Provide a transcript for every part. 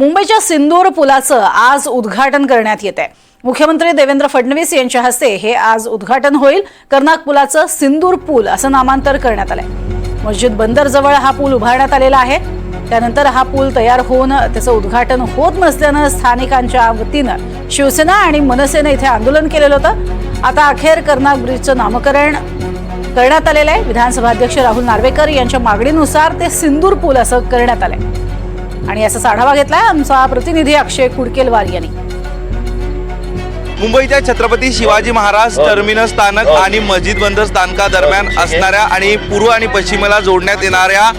मुंबईच्या सिंदूर पुलाचं आज उद्घाटन करण्यात येत आहे। मुख्यमंत्री देवेंद्र फडणवीस यांच्या हस्ते हे आज उद्घाटन होईल। कर्नाक पुलाचं सिंदूर पूल असं नामांतर करण्यात आलंय। मस्जिद बंदर जवळ हा पूल उभारण्यात आलेला आहे। त्यानंतर हा पूल तयार होऊन त्याचं उद्घाटन होत नसल्यानं स्थानिकांच्या वतीनं शिवसेना आणि मनसेने इथे आंदोलन केलेलं होतं। आता अखेर कर्नाक ब्रिजचं नामकरण करण्यात आलेलं आहे। विधानसभा अध्यक्ष राहुल नार्वेकर यांच्या मागणीनुसार ते सिंदूर पूल असं करण्यात आलंय आणि याचा आढावा घेतलाय आमचा प्रतिनिधी अक्षय कुडकेलवार यांनी। मुंबईच्या छत्रपती शिवाजी महाराज टर्मिनस स्थानक आणि मस्जिद बंदर स्थानकादरम्यान असणाऱ्या आणि पूर्व आणि पश्चिमेला जोडण्यात येणाऱ्या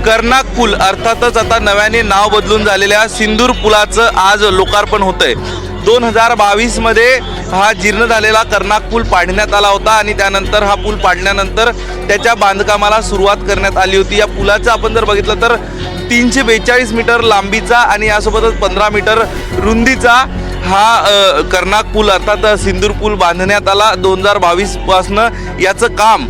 कर्नाक पूल अर्थातच आता नव्याने नाव बदलून झालेल्या सिंदूर पुलाचं आज लोकार्पण होतंय। 2022 मध्ये हा जीर्ण झालेला कर्नाक पूल पाडण्यात आला होता आणि त्यानंतर हा पूल पाडल्यानंतर त्याच्या बांधकामाला सुरुवात करण्यात आली होती। या पुलाचं आपण जर बघितलं तर 342 मीटर लांबीचा आणि यासोबतच 15 मीटर रुंदीचा हा कर्नाक पूल अर्थात सिंदूर पूल बांधण्यात आला। 2022 पासनं याचं काम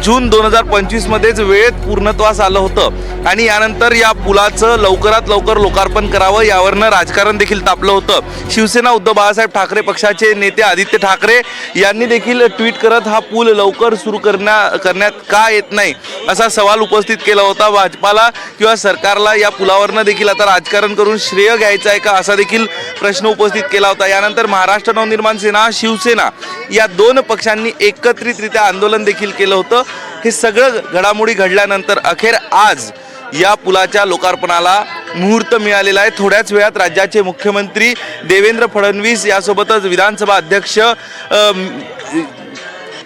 जून 2025 मध्येच वेळेत पूर्णत्वास आलं होतं आणि यानंतर या पुलाचं लवकरात लवकर लोकार्पण करावं यावरनं राजकारण देखील तापलं होतं। शिवसेना उद्धव बाळासाहेब ठाकरे पक्षाचे नेते आदित्य ठाकरे यांनी देखील ट्विट करत हा पूल लवकर सुरू करण्यात का येत नाही असा सवाल उपस्थित केला होता। भाजपाला किंवा सरकारला या पुलावरनं देखील आता राजकारण करून श्रेय घ्यायचं आहे का असा देखील प्रश्न उपस्थित केला होता। यानंतर महाराष्ट्र नवनिर्माण सेना शिवसेना या दोन पक्षांनी एकत्रितरित्या आंदोलन देखील केलं होतं। हे सगळं घडामोडी घडल्यानंतर अखेर आज या पुलाच्या लोकार्पणाला मुहूर्त मिळालेला आहे। थोड्याच वेळात राज्याचे मुख्यमंत्री देवेंद्र फडणवीस यासोबतच विधानसभा अध्यक्ष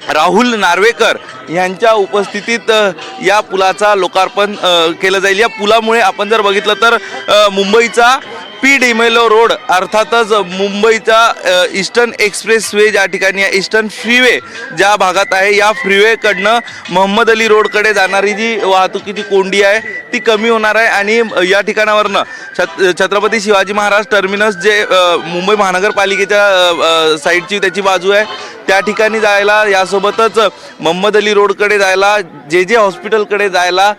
राहुल नार्वेकर यांच्या उपस्थितीत या पुलाचा लोकार्पण केलं जाईल। या पुलामुळे आपण जर बघितलं तर मुंबईचा PDMLO रोड अर्थातच मुंबईचा ईस्टर्न एक्सप्रेसवे ज्या ठिकाणी आहे, ईस्टर्न फ्रीवे ज्या भागात आहे, या फ्रीवेकडनं मोहम्मद अली रोडकडे जाणारी जी वाहतुकीची कोंडी आहे ती कमी होणार आहे आणि या ठिकाणावरनं छत्रपती शिवाजी महाराज टर्मिनस जे मुंबई महानगरपालिकेच्या साईडची त्याची बाजू आहे त्या ठिकाणी जायला, यासोबतच मोहम्मद अली रोडकडे जायला, JJ हॉस्पिटलकडे जायला,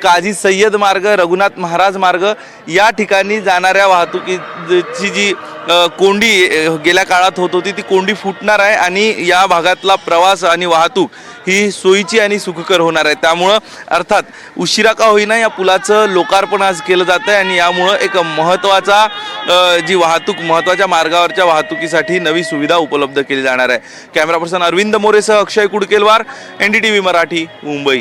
काझी सय्यद मार्ग, रघुनाथ महाराज मार्ग या ठिकाणी जाणाऱ्या वाहतुकीची जी कोंडी गेल्या काळात होत होती ती कोंडी फुटणार आहे आणि या भागातला प्रवास आणि वाहतूक ही सोयीची आणि सुखकर होणार आहे। त्यामुळं अर्थात उशिरा का होईना या पुलाचं लोकार्पण आज केलं जातं आहे आणि यामुळं एक महत्त्वाचा जी वाहतूक महत्त्वाच्या मार्गावरच्या वाहतुकीसाठी नवी सुविधा उपलब्ध केली जाणार आहे। कॅमेरा पर्सन अरविंद मोरेसह अक्षय कुडकेलवार, NDTV मराठी, मुंबई।